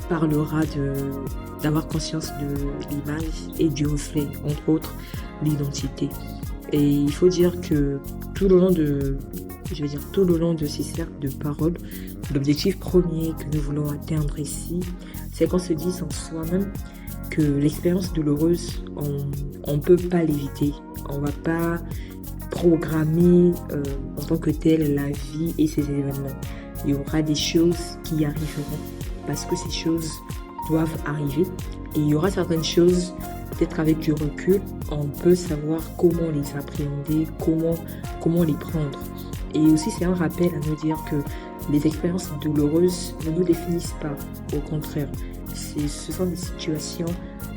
parlera d'avoir conscience de l'image et du reflet, entre autres, l'identité. Et il faut dire que tout le long de ces cercles de parole, l'objectif premier que nous voulons atteindre ici, c'est qu'on se dise en soi-même que l'expérience douloureuse, on ne peut pas l'éviter. On ne va pas programmer en tant que telle la vie et ses événements. Il y aura des choses qui arriveront parce que ces choses doivent arriver. Et il y aura certaines choses, peut-être avec du recul, on peut savoir comment les appréhender, comment les prendre. Et aussi, c'est un rappel à nous dire que les expériences douloureuses ne nous définissent pas. Au contraire, ce sont des situations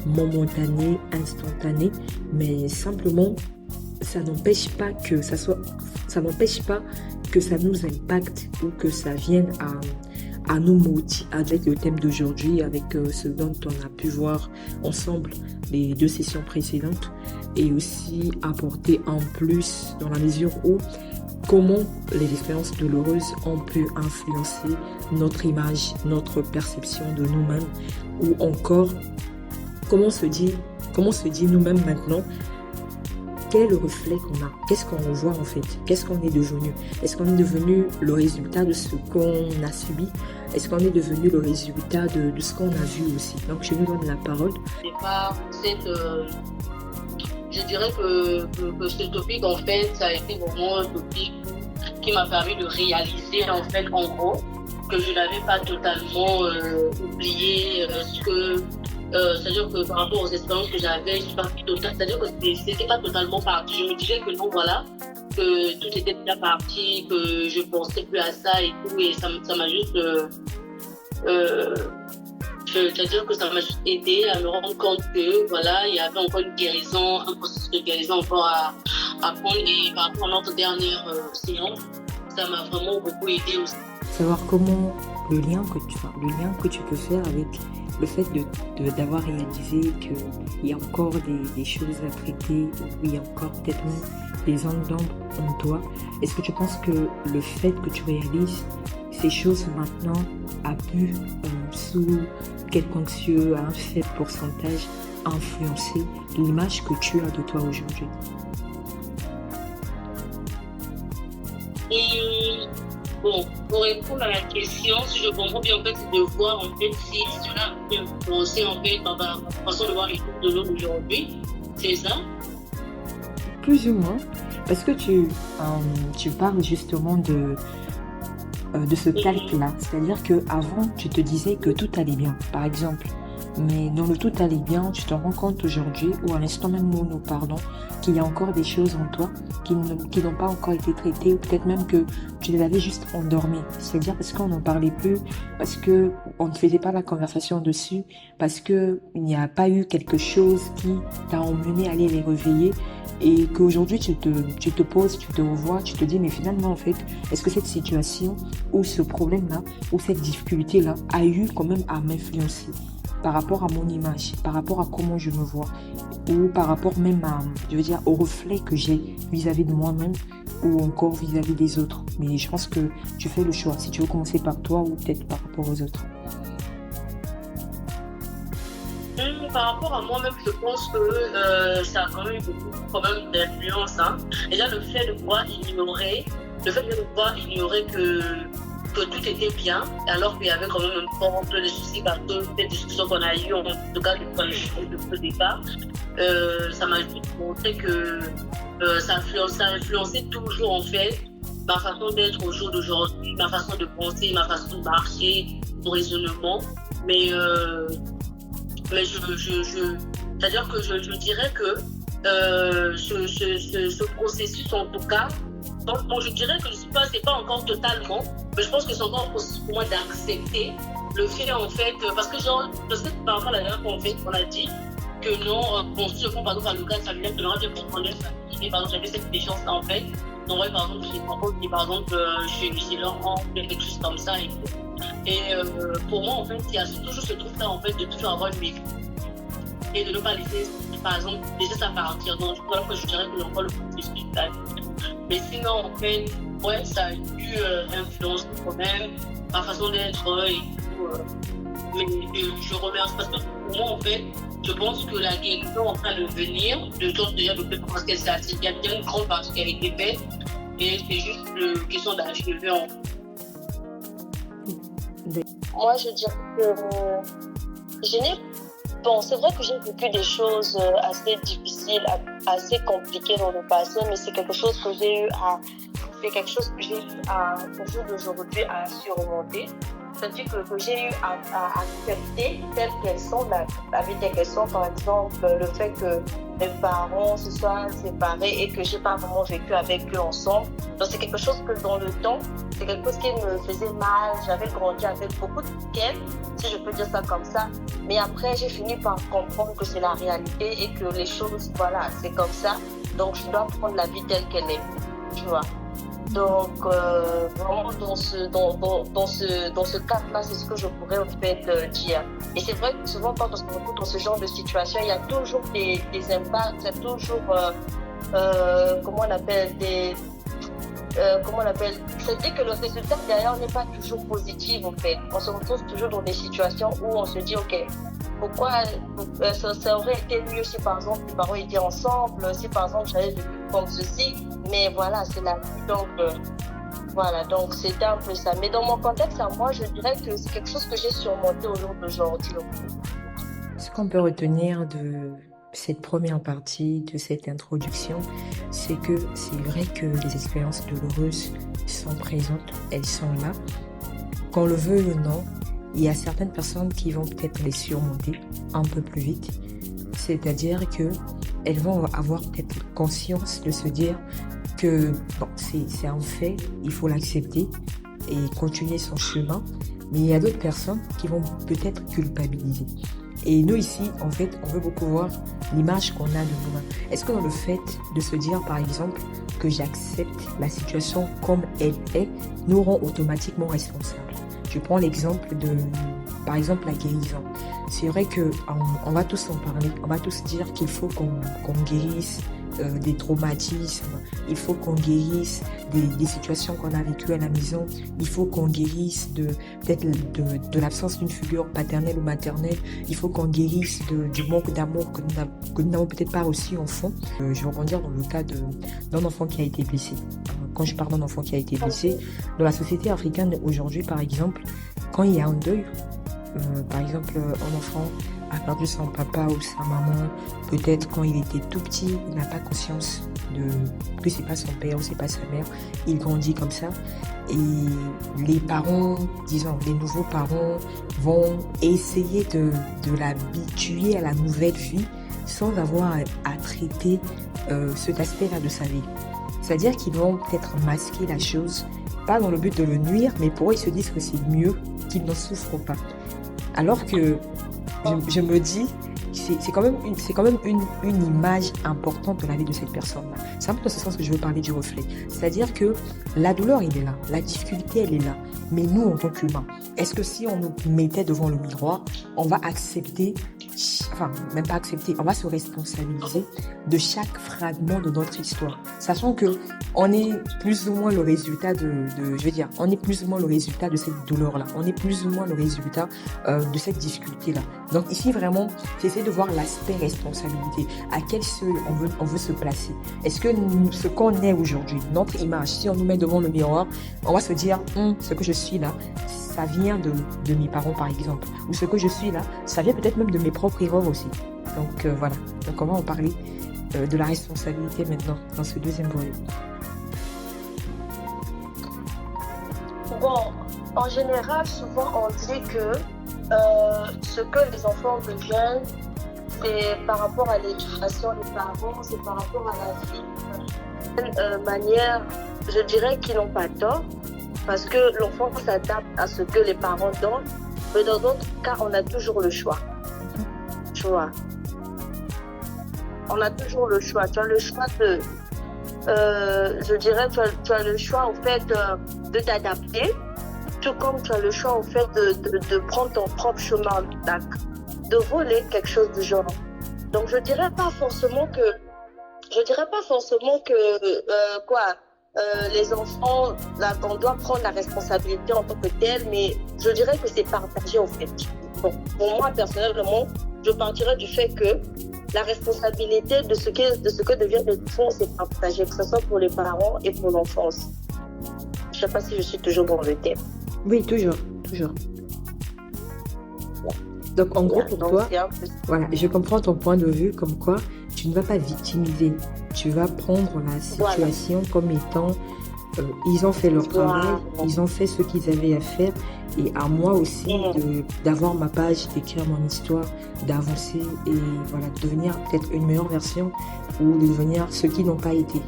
momentanées, instantanées, mais simplement, ça n'empêche pas que ça nous impacte ou que ça vienne à nous motiver avec le thème d'aujourd'hui, avec ce dont on a pu voir ensemble les 2 sessions précédentes, et aussi apporter en plus dans la mesure où comment les expériences douloureuses ont pu influencer notre image, notre perception de nous-mêmes, ou encore comment se dit nous-mêmes maintenant. Quel est le reflet qu'on a? Qu'est-ce qu'on voit en fait? Qu'est-ce qu'on est devenu? Est-ce qu'on est devenu le résultat de ce qu'on a subi? Est-ce qu'on est devenu le résultat de ce qu'on a vu aussi? Donc je nous donne la parole. Je dirais que ce topic, en fait, ça a été vraiment un topic qui m'a permis de réaliser, en fait, en gros, que je n'avais pas totalement oublié c'est-à-dire que par rapport aux expériences que j'avais, je suis partie totalement, c'est-à-dire que c'était pas totalement parti. Je me disais que non, voilà, que tout était déjà parti, que je pensais plus à ça et tout, et ça m'a juste... c'est-à-dire que ça m'a juste aidé à me rendre compte que voilà, il y avait encore une guérison, un processus de guérison encore à prendre. Et par rapport à notre dernière séance, ça m'a vraiment beaucoup aidé aussi. Savoir comment le lien que tu peux faire avec le fait d'avoir réalisé qu'il y a encore des choses à traiter, ou il y a encore peut-être même des zones d'ombre en toi. Est-ce que tu penses que le fait que tu réalises ces choses maintenant a pu, sous quelque anxieux, à un faible pourcentage, influencer l'image que tu as de toi aujourd'hui? Bon, pour répondre à la question, si je comprends bien, en fait, c'est de voir en fait si cela peut influencer en fait par la façon de voir les choses de l'homme aujourd'hui, c'est ça? Plus ou moins, parce que tu parles justement de ce calque-là, c'est-à-dire qu'avant, tu te disais que tout allait bien, par exemple. Mais dans le tout allait bien, tu te rends compte aujourd'hui, ou à l'instant même où nous parlons, qu'il y a encore des choses en toi qui n'ont pas encore été traitées, ou peut-être même que tu les avais juste endormies. C'est-à-dire parce qu'on n'en parlait plus, parce qu'on ne faisait pas la conversation dessus, parce qu'il n'y a pas eu quelque chose qui t'a emmené à aller les réveiller, et qu'aujourd'hui tu te poses, tu te revois, tu te dis mais finalement en fait, est-ce que cette situation ou ce problème-là ou cette difficulté-là a eu quand même à m'influencer par rapport à mon image, par rapport à comment je me vois, ou par rapport même au reflet que j'ai vis-à-vis de moi-même, ou encore vis-à-vis des autres. Mais je pense que tu fais le choix, si tu veux commencer par toi ou peut-être par rapport aux autres. Par rapport à moi-même, je pense que ça a quand même beaucoup d'influence. Hein. Déjà, le fait de pouvoir ignorer que tout était bien, alors qu'il y avait quand même un fort de soucis parce que cette discussion qu'on a eue, en tout cas depuis le départ, ça m'a juste montré que ça influençait toujours en fait ma façon d'être au jour d'aujourd'hui, ma façon de penser, ma façon de marcher, mon raisonnement. Mais c'est-à-dire que je dirais que ce processus en tout cas, bon, je dirais que c'est pas encore totalement, mais je pense que c'est encore un processus pour moi d'accepter le fait en fait, parce que je sais que par rapport à la dernière fois en fait, on a dit que non, bon, si je prends par exemple à l'occasion familial, que l'on a bien comprendre une famille, mais par exemple j'avais cette méfiance en fait, donc ouais, par exemple, j'ai compris par exemple, chez leur oncle, quelque chose comme ça et tout. Et pour moi en fait, il y a toujours ce truc là en fait de toujours avoir une méfiance et de ne pas laisser, par exemple, laisser ça partir. Donc voilà que je dirais que l'on voit le processus. Mais sinon, en fait, ouais, ça a dû influencer quand même ma façon d'être et tout. Mais je remercie parce que pour moi, en fait, je pense que la guérison est en train de venir, de sorte déjà de faire parce qu'il y a bien une grande partie qui a été faite et c'est juste une question d'achever en moi, je dirais que je n'ai... Bon, c'est vrai que j'ai vécu des choses assez difficiles, assez compliquées dans le passé, mais c'est quelque chose que j'ai eu à... C'est quelque chose que j'ai eu à, au jour d'aujourd'hui, à surmonter. C'est-à-dire que j'ai eu à accepter telles qu'elles sont, la vie telle qu'elles sont. Par exemple, le fait que mes parents se soient séparés et que j'ai pas vraiment vécu avec eux ensemble. Donc c'est quelque chose que dans le temps, c'est quelque chose qui me faisait mal. J'avais grandi avec beaucoup de quêtes, si je peux dire ça comme ça. Mais après, j'ai fini par comprendre que c'est la réalité et que les choses, voilà, c'est comme ça. Donc je dois prendre la vie telle qu'elle est, tu vois. Donc, vraiment, dans ce cadre-là, c'est ce que je pourrais en fait dire. Et c'est vrai que souvent, quand on se retrouve dans ce genre de situation, il y a toujours des impacts, il y a toujours, comment on appelle, c'est-à-dire que le résultat derrière n'est pas toujours positif, en fait. On se retrouve toujours dans des situations où on se dit, OK, pourquoi ça aurait été mieux si, par exemple, les parents étaient ensemble, si, par exemple, j'avais vécu comme ceci. Mais voilà, c'est la vie. Donc, voilà, donc c'était un peu ça. Mais dans mon contexte, à moi, je dirais que c'est quelque chose que j'ai surmonté au jour d'aujourd'hui. Ce qu'on peut retenir de cette première partie, de cette introduction, c'est que c'est vrai que les expériences douloureuses sont présentes, elles sont là. Qu'on le veuille ou non, il y a certaines personnes qui vont peut-être les surmonter un peu plus vite. C'est-à-dire que elles vont avoir peut-être conscience de se dire que bon, c'est un fait, il faut l'accepter et continuer son chemin. Mais il y a d'autres personnes qui vont peut-être culpabiliser. Et nous ici, en fait, on veut beaucoup voir l'image qu'on a de nous-mêmes. Est-ce que dans le fait de se dire, par exemple, que j'accepte la situation comme elle est, nous rend automatiquement responsables? Je prends l'exemple de, par exemple, la guérison. C'est vrai que on va tous en parler, on va tous dire qu'il faut qu'on guérisse des traumatismes, il faut qu'on guérisse des situations qu'on a vécues à la maison, il faut qu'on guérisse peut-être de l'absence d'une figure paternelle ou maternelle, il faut qu'on guérisse du manque d'amour que nous n'avons peut-être pas reçu enfant. Je vais rebondir dans le cas d'un enfant qui a été blessé. Quand je parle d'un enfant qui a été blessé, dans la société africaine aujourd'hui, par exemple, quand il y a un deuil, par exemple, un enfant a perdu son papa ou sa maman, peut-être quand il était tout petit, il n'a pas conscience que c'est pas son père ou c'est pas sa mère, il grandit comme ça et les parents, disons les nouveaux parents vont essayer de l'habituer à la nouvelle vie sans avoir à traiter cet aspect-là de sa vie. C'est-à-dire qu'ils vont peut-être masquer la chose, pas dans le but de le nuire, mais pour eux ils se disent que c'est mieux qu'il n'en souffre pas. Alors que je me dis, c'est quand même une image importante de la vie de cette personne-là. C'est un peu dans ce sens que je veux parler du reflet. C'est-à-dire que la douleur, elle est là, la difficulté, elle est là. Mais nous, en tant qu'humains, est-ce que si on nous mettait devant le miroir, on va accepter, enfin, même pas accepter, on va se responsabiliser de chaque fragment de notre histoire, sachant que on est plus ou moins le résultat on est plus ou moins le résultat de cette douleur-là, on est plus ou moins le résultat de cette difficulté-là. Donc ici, vraiment, j'essaie de voir l'aspect responsabilité, à quel seuil on veut se placer. Est-ce que ce qu'on est aujourd'hui, notre image, si on nous met devant le miroir, on va se dire, ce que je suis là, ça vient de mes parents par exemple, ou ce que je suis là, ça vient peut-être même de mes propres erreurs aussi. Donc voilà, donc on va en parler de la responsabilité maintenant, dans ce deuxième volet. Bon, en général, souvent on dit que ce que les enfants deviennent, c'est par rapport à l'éducation des parents, c'est par rapport à la vie. D'une manière, je dirais qu'ils n'ont pas tort, parce que l'enfant s'adapte à ce que les parents donnent, mais dans d'autres cas, on a toujours le choix. Tu vois. On a toujours le choix. Tu as le choix je dirais, tu as le choix en fait de t'adapter, tout comme tu as le choix en fait de prendre ton propre chemin, de voler quelque chose du genre. Donc je dirais pas forcément que les enfants, là, on doit prendre la responsabilité en tant que tel, mais je dirais que c'est partagé en fait. Bon, pour moi, personnellement, je partirais du fait que la responsabilité de ce que devient l'enfant, c'est partagé, que ce soit pour les parents et pour l'enfance. Je ne sais pas si je suis toujours dans le thème. Oui, toujours, toujours. Donc, en gros, pour Donc, toi, c'est un peu... voilà, je comprends ton point de vue comme quoi tu ne vas pas victimiser. Tu vas prendre la situation comme étant ils ont fait leur travail, ils ont fait ce qu'ils avaient à faire et à moi aussi d'avoir ma page, d'écrire mon histoire, d'avancer et voilà, de devenir peut-être une meilleure version ou de devenir ceux qui n'ont pas été,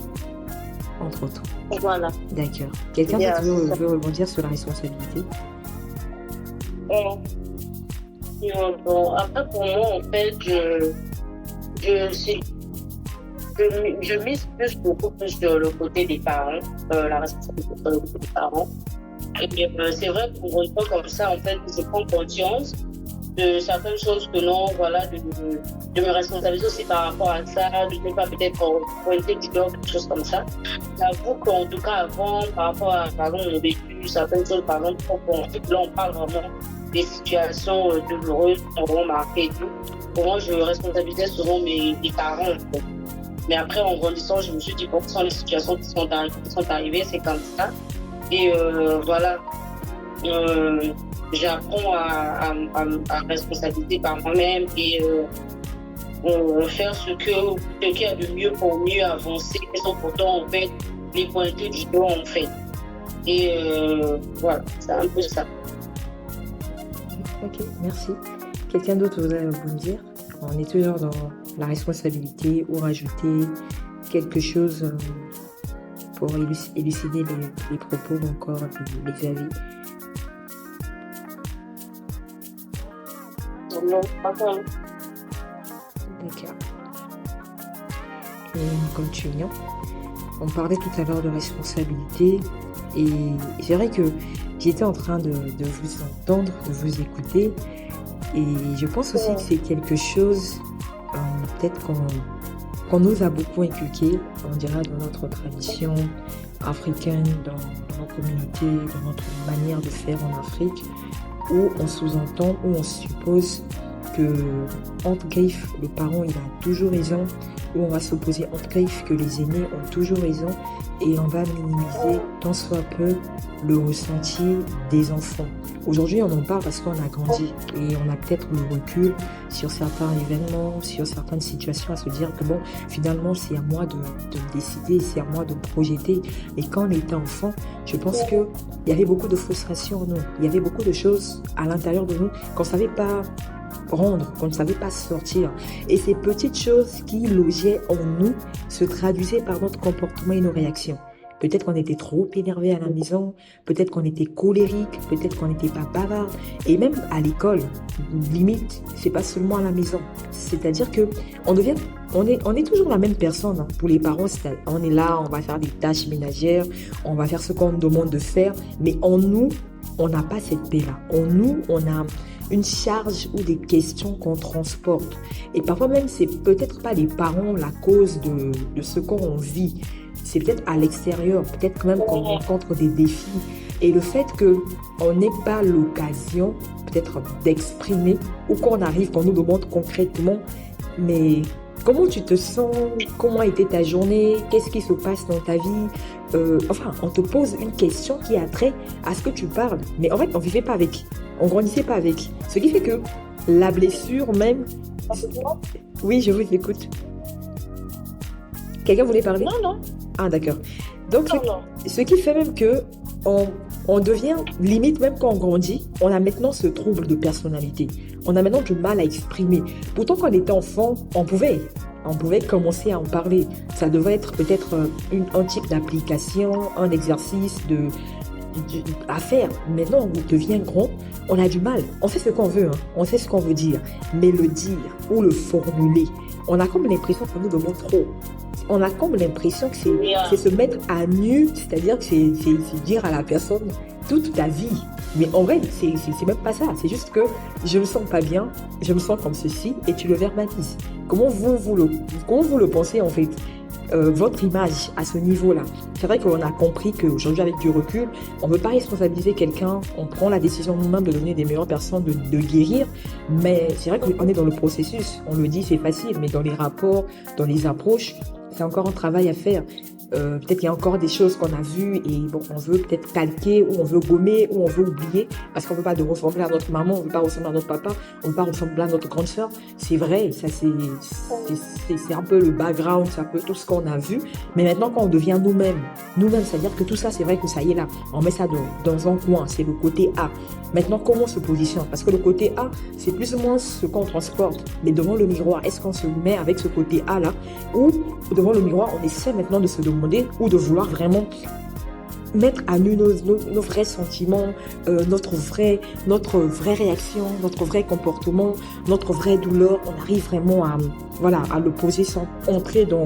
entre autres. Voilà. D'accord. Quelqu'un d'autre veut rebondir sur la responsabilité? Bon, après, pour moi, en fait, je mise beaucoup plus sur le côté des parents, la responsabilité sur le côté des parents. Et c'est vrai que pour une fois comme ça, en fait, je prends conscience de certaines choses que non, voilà, de me responsabiliser aussi par rapport à ça, de ne pas peut-être pointer du doigt, quelque chose comme ça. J'avoue qu'en tout cas, avant, par rapport à, par exemple, mon vécu, certaines choses, par exemple, là, on parle vraiment des situations douloureuses qui ont vraiment marqué et tout. Pour moi, je responsabilisais souvent mes parents, en fait. Mais après, en grandissant, je me suis dit, bon, ce sont les situations qui sont arrivées, c'est comme ça. Et voilà, j'apprends à responsabiliser par moi-même et faire ce qu'il y a de mieux pour mieux avancer, sans pourtant, en fait, les pointer du doigt, en fait. Et voilà, c'est un peu ça. Ok, merci. Quelqu'un d'autre voudrait rebondir? On est toujours dans la responsabilité ou rajouter quelque chose pour élucider les propos ou encore les avis. Non, pas ça. D'accord. Et nous continuons. On parlait tout à l'heure de responsabilité et c'est vrai que j'étais en train de vous entendre, de vous écouter et je pense aussi que c'est quelque chose peut-être qu'on nous a beaucoup inculqué, on dirait dans notre tradition africaine, dans nos communautés, dans notre manière de faire en Afrique, où on sous-entend, où on suppose que entre guillemets, le parent il a toujours raison, où on va s'opposer entre guillemets que les aînés ont toujours raison et on va minimiser tant soit peu le ressenti des enfants. Aujourd'hui, on en parle parce qu'on a grandi et on a peut-être le recul sur certains événements, sur certaines situations à se dire que bon, finalement, c'est à moi de décider, c'est à moi de me projeter. Et quand on était enfant, je pense qu'il y avait beaucoup de frustration en nous. Il y avait beaucoup de choses à l'intérieur de nous qu'on ne savait pas rendre, qu'on ne savait pas sortir. Et ces petites choses qui logeaient en nous se traduisaient par notre comportement et nos réactions. Peut-être qu'on était trop énervé à la maison, peut-être qu'on était colérique, peut-être qu'on n'était pas bavard. Et même à l'école, limite, c'est pas seulement à la maison. C'est-à-dire que on est toujours la même personne. Hein. Pour les parents, on est là, on va faire des tâches ménagères, on va faire ce qu'on nous demande de faire. Mais en nous, on n'a pas cette paix-là. En nous, on a une charge ou des questions qu'on transporte. Et parfois même, c'est peut-être pas les parents la cause de ce qu'on vit. C'est peut-être à l'extérieur, peut-être même qu'on rencontre des défis. Et le fait qu'on n'ait pas l'occasion, peut-être d'exprimer, ou qu'on arrive, qu'on nous demande concrètement, mais comment tu te sens, comment a été ta journée, qu'est-ce qui se passe dans ta vie, enfin, on te pose une question qui a trait à ce que tu parles. Mais en fait, on ne vivait pas avec, on ne grandissait pas avec. Ce qui fait que la blessure même... Oui, je vous écoute. Quelqu'un voulait parler? Non. Ah, d'accord. Donc, ce qui fait même que on devient, limite même quand on grandit, on a maintenant ce trouble de personnalité. On a maintenant du mal à exprimer. Pourtant, quand on était enfant, on pouvait commencer à en parler. Ça devait être peut-être un type d'application, un exercice à faire. Maintenant, on devient grand, on a du mal. On sait ce qu'on veut, hein. On sait ce qu'on veut dire. Mais le dire ou le formuler, on a comme l'impression qu'on nous demande trop. On a comme l'impression que c'est se mettre à nu, c'est-à-dire que c'est dire à la personne toute ta vie. Mais en vrai, c'est même pas ça. C'est juste que je me sens pas bien, je me sens comme ceci, et tu le verbalises. Comment vous le pensez en fait? votre image à ce niveau-là. C'est vrai qu'on a compris qu'aujourd'hui, avec du recul, on ne veut pas responsabiliser quelqu'un, on prend la décision nous-mêmes de donner des meilleures personnes, de guérir, mais c'est vrai qu'on est dans le processus. On le dit, c'est facile, mais dans les rapports, dans les approches, c'est encore un travail à faire. Peut-être qu'il y a encore des choses qu'on a vues et bon, on veut peut-être calquer ou on veut gommer ou on veut oublier parce qu'on ne veut pas de ressembler à notre maman, on ne veut pas ressembler à notre papa, on ne veut pas ressembler à notre grande sœur. C'est vrai, ça c'est un peu le background, c'est un peu tout ce qu'on a vu. Mais maintenant, quand on devient nous-mêmes, c'est-à-dire que tout ça, c'est vrai que ça y est là, on met ça dans un coin, c'est le côté A. Maintenant, comment on se positionne? Parce que le côté A, c'est plus ou moins ce qu'on transporte. Mais devant le miroir, est-ce qu'on se met avec ce côté A là ou devant le miroir, on essaie maintenant de se demander ou de vouloir vraiment mettre à nu nos vrais sentiments, notre vraie réaction, notre vrai comportement, notre vraie douleur. On arrive vraiment à le poser sans entrer dans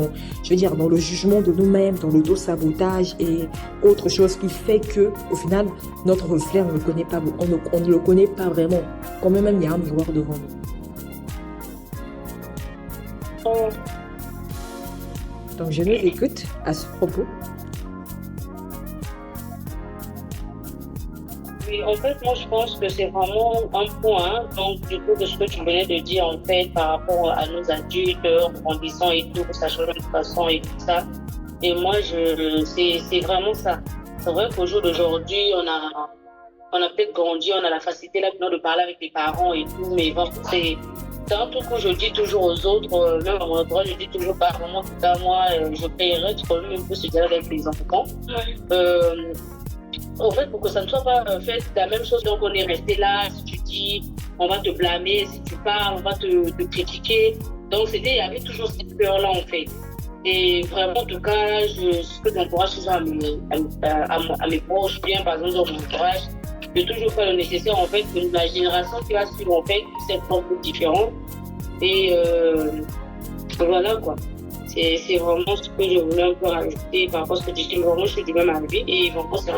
le jugement de nous-mêmes, dans l'auto-sabotage et autre chose qui fait que, au final, notre reflet, on ne le connaît pas, on ne le connaît pas vraiment. Quand même, il y a un miroir devant nous. Donc, je nous écoute à ce propos. Oui, en fait, moi, je pense que c'est vraiment un point, donc, du coup, de ce que tu venais de dire, en fait, par rapport à nos adultes, grandissant et tout, ça change de façon et tout ça. Et moi, c'est vraiment ça. C'est vrai qu'au jour d'aujourd'hui, on a peut-être grandi, on a la facilité là maintenant de parler avec les parents et tout, mais bon, c'est un truc que je dis toujours aux autres, même à mon endroit, je dis toujours, bah, vraiment, en tout cas, moi, je paierais de même un peu ce dialogue avec les enfants. En fait, pour que ça ne soit pas fait la même chose, donc on est resté là, si tu dis, on va te blâmer, si tu parles, on va te critiquer. Donc, il y avait toujours cette peur-là, en fait. Et vraiment, en tout cas, ce que j'encourage toujours à mes proches, bien par exemple dans mon entourage, de toujours faire le nécessaire, en fait, que la génération qui va suivre, en fait, puisse être un peu différente. Et voilà, quoi. C'est vraiment ce que je voulais un peu rajouter par rapport à ce que je dis. Vraiment, je suis du même avis et vraiment, c'est